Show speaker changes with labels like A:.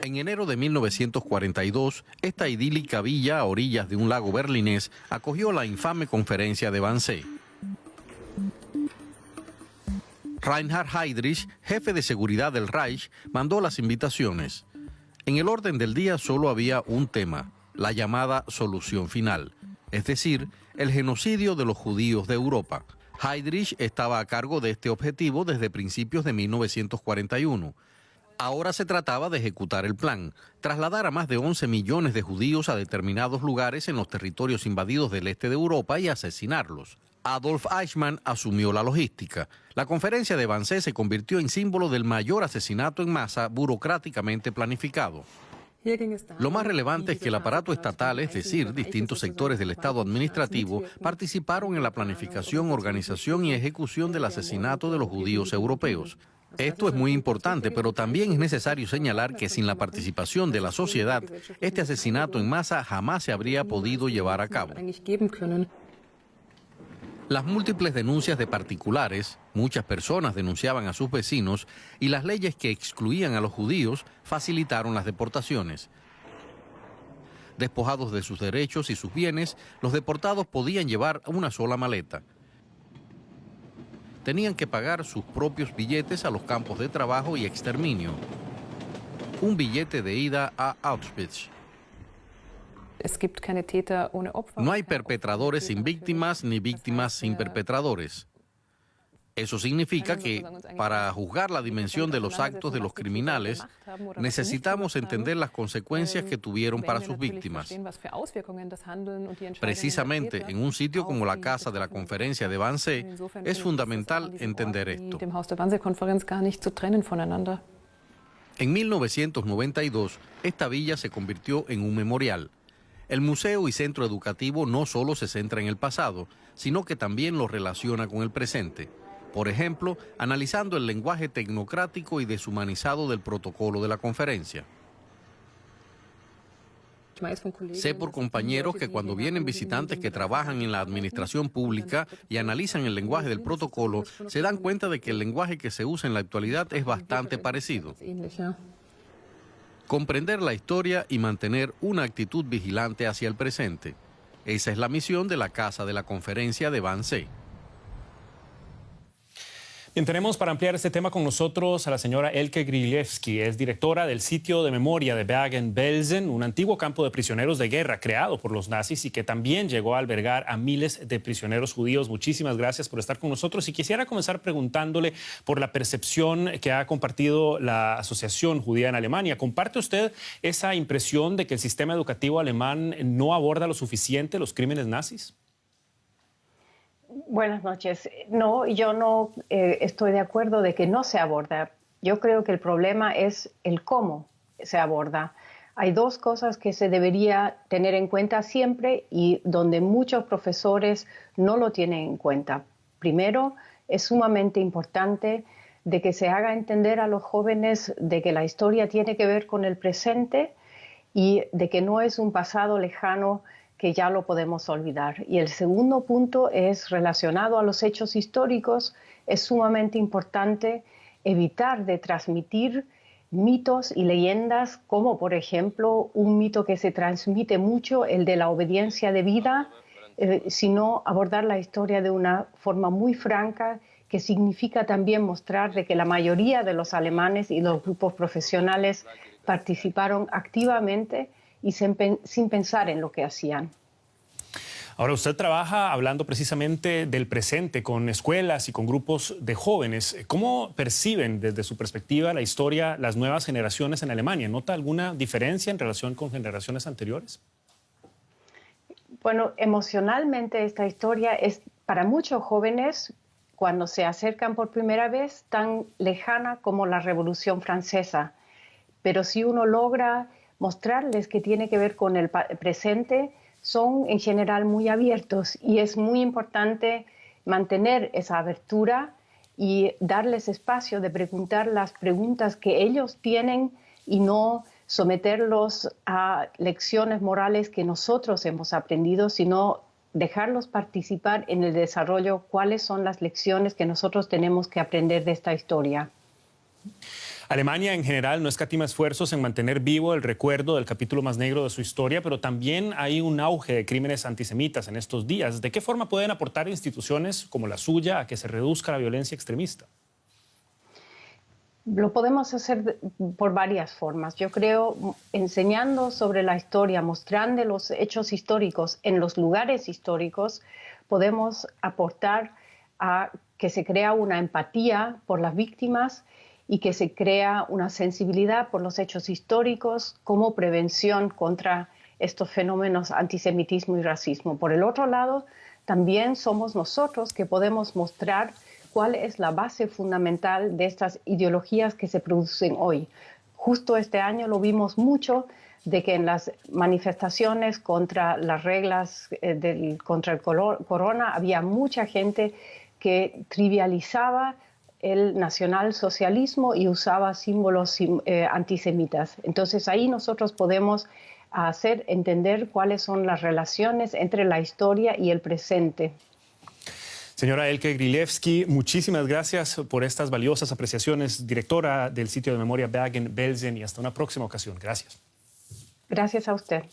A: En enero de 1942, esta idílica villa a orillas de un lago berlinés acogió la infame conferencia de Wannsee. Reinhard Heydrich, jefe de seguridad del Reich, mandó las invitaciones. En el orden del día solo había un tema, la llamada solución final, es decir, el genocidio de los judíos de Europa. Heydrich estaba a cargo de este objetivo desde principios de 1941. Ahora se trataba de ejecutar el plan, trasladar a más de 11 millones de judíos a determinados lugares en los territorios invadidos del este de Europa y asesinarlos. Adolf Eichmann asumió la logística. La conferencia de Wannsee se convirtió en símbolo del mayor asesinato en masa burocráticamente planificado. Lo más relevante es que el aparato estatal, es decir, distintos sectores del Estado administrativo, participaron en la planificación, organización y ejecución del asesinato de los judíos europeos. Esto es muy importante, pero también es necesario señalar que sin la participación de la sociedad, este asesinato en masa jamás se habría podido llevar a cabo. Las múltiples denuncias de particulares, muchas personas denunciaban a sus vecinos, y las leyes que excluían a los judíos facilitaron las deportaciones. Despojados de sus derechos y sus bienes, los deportados podían llevar una sola maleta. Tenían que pagar sus propios billetes a los campos de trabajo y exterminio. Un billete de ida a Auschwitz. No hay perpetradores sin víctimas ni víctimas sin perpetradores. Eso significa que, para juzgar la dimensión de los actos de los criminales, necesitamos entender las consecuencias que tuvieron para sus víctimas. Precisamente en un sitio como la casa de la conferencia de Wannsee, es fundamental entender esto. En 1992, esta villa se convirtió en un memorial. El museo y centro educativo no solo se centra en el pasado, sino que también lo relaciona con el presente. Por ejemplo, analizando el lenguaje tecnocrático y deshumanizado del protocolo de la conferencia. Sé por compañeros que cuando vienen visitantes que trabajan en la administración pública y analizan el lenguaje del protocolo, se dan cuenta de que el lenguaje que se usa en la actualidad es bastante parecido. Comprender la historia y mantener una actitud vigilante hacia el presente. Esa es la misión de la Casa de la Conferencia de Wannsee.
B: Bien, tenemos para ampliar este tema con nosotros a la señora Elke Grilewski, es directora del sitio de memoria de Bergen-Belsen, un antiguo campo de prisioneros de guerra creado por los nazis y que también llegó a albergar a miles de prisioneros judíos. Muchísimas gracias por estar con nosotros y quisiera comenzar preguntándole por la percepción que ha compartido la Asociación Judía en Alemania. ¿Comparte usted esa impresión de que el sistema educativo alemán no aborda lo suficiente los crímenes nazis?
C: Buenas noches. No, yo no estoy de acuerdo de que no se aborda. Yo creo que el problema es el cómo se aborda. Hay dos cosas que se debería tener en cuenta siempre y donde muchos profesores no lo tienen en cuenta. Primero, es sumamente importante de que se haga entender a los jóvenes de que la historia tiene que ver con el presente y de que no es un pasado lejano que ya lo podemos olvidar. Y el segundo punto es relacionado a los hechos históricos. Es sumamente importante evitar de transmitir mitos y leyendas, como por ejemplo un mito que se transmite mucho, el de la obediencia debida, sino abordar la historia de una forma muy franca, que significa también mostrar de que la mayoría de los alemanes y los grupos profesionales participaron activamente y sin pensar en lo que hacían.
B: Ahora, usted trabaja hablando precisamente del presente con escuelas y con grupos de jóvenes. ¿Cómo perciben desde su perspectiva la historia las nuevas generaciones en Alemania? ¿Nota alguna diferencia en relación con generaciones anteriores?
C: Bueno, emocionalmente esta historia es para muchos jóvenes, cuando se acercan por primera vez, tan lejana como la Revolución Francesa. Pero si uno logra mostrarles que tiene que ver con el presente, son en general muy abiertos y es muy importante mantener esa abertura y darles espacio de preguntar las preguntas que ellos tienen y no someterlos a lecciones morales que nosotros hemos aprendido, sino dejarlos participar en el desarrollo, cuáles son las lecciones que nosotros tenemos que aprender de esta historia.
B: Alemania en general no escatima esfuerzos en mantener vivo el recuerdo del capítulo más negro de su historia, pero también hay un auge de crímenes antisemitas en estos días. ¿De qué forma pueden aportar instituciones como la suya a que se reduzca la violencia extremista?
C: Lo podemos hacer por varias formas. Yo creo enseñando sobre la historia, mostrando los hechos históricos en los lugares históricos, podemos aportar a que se crea una empatía por las víctimas y que se crea una sensibilidad por los hechos históricos como prevención contra estos fenómenos antisemitismo y racismo. Por el otro lado, también somos nosotros que podemos mostrar cuál es la base fundamental de estas ideologías que se producen hoy. Justo este año lo vimos mucho, de que en las manifestaciones contra las reglas contra el corona había mucha gente que trivializaba el nacionalsocialismo y usaba símbolos antisemitas. Entonces ahí nosotros podemos hacer entender cuáles son las relaciones entre la historia y el presente.
B: Señora Elke Grilewski, muchísimas gracias por estas valiosas apreciaciones, directora del sitio de memoria Bergen-Belsen, y hasta una próxima ocasión. Gracias.
C: Gracias a usted.